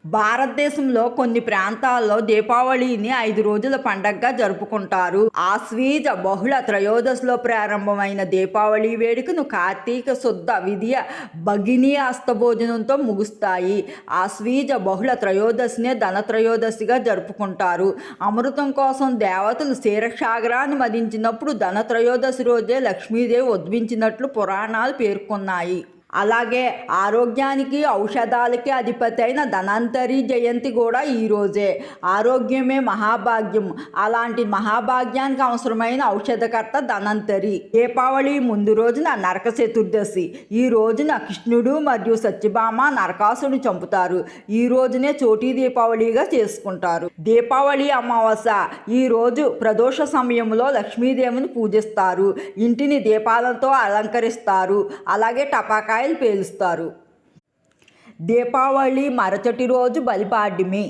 భారతదేశంలో కొన్ని ప్రాంతాల్లో దీపావళిని 5 రోజుల పండగగా జరుపుకుంటారు. ఆశ్వీజ బహుళ త్రయోదశిలో ప్రారంభమైన దీపావళి వేడుకను కార్తీక శుద్ధ విదియ భగిని అస్తభోజనంతో ముగుస్తాయి. ఆశ్వీజ బహుళ త్రయోదశినే ధనత్రయోదశిగా జరుపుకుంటారు. అమృతం కోసం దేవతలు క్షీరసాగరాన్ని మదించినప్పుడు ధనత్రయోదశి రోజే లక్ష్మీదేవి ఉద్భవించినట్లు పురాణాలు పేర్కొన్నాయి. అలాగే ఆరోగ్యానికి ఔషధాలకి అధిపతి అయిన ధన్వంతరి జయంతి కూడా ఈరోజే. ఆరోగ్యమే మహాభాగ్యం. అలాంటి మహాభాగ్యానికి అవసరమైన ఔషధకర్త ధన్వంతరి. దీపావళి ముందు రోజున నరక చతుర్దశి. ఈ రోజున కృష్ణుడు మరియు సత్యభామ నరకాసుని చంపుతారు. ఈ రోజునే చోటీ దీపావళిగా చేసుకుంటారు. దీపావళి అమావాస్య. ఈ రోజు ప్రదోష సమయంలో లక్ష్మీదేవిని పూజిస్తారు. ఇంటిని దీపాలతో అలంకరిస్తారు. అలాగే టపాకాయలు పేలుస్తారు. దీపావళి మరుసటి రోజు బలిపాడ్యమి.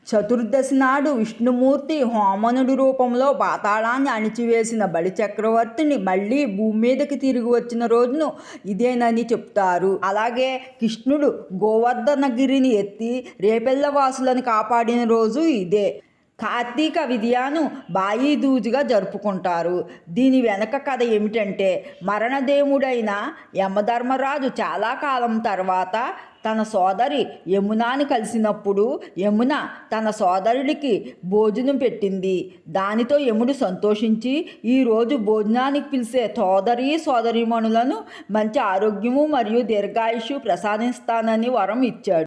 చతుర్దశి నాడు విష్ణుమూర్తి హోమనుడి రూపంలో పాతాళాన్ని అణిచివేసిన బలి చక్రవర్తిని మళ్ళీ భూమి మీదకి తిరిగి వచ్చిన రోజును ఇదేనని చెప్తారు. అలాగే కృష్ణుడు గోవర్ధనగిరిని ఎత్తి రేపెల్లవాసులను కాపాడిన రోజు ఇదే. కార్తీక విదియను బాయిదూజ్గా జరుపుకుంటారు. దీని వెనక కథ ఏమిటంటే, మరణదేవుడైన యమధర్మరాజు చాలా కాలం తర్వాత తన సోదరి యమునాని కలిసినప్పుడు యమున తన సోదరుడికి భోజనం పెట్టింది. దానితో యముడు సంతోషించి ఈరోజు భోజనానికి పిలిచే సోదరీమణులను మంచి ఆరోగ్యము మరియు దీర్ఘాయుషు ప్రసాదిస్తానని వరం ఇచ్చాడు.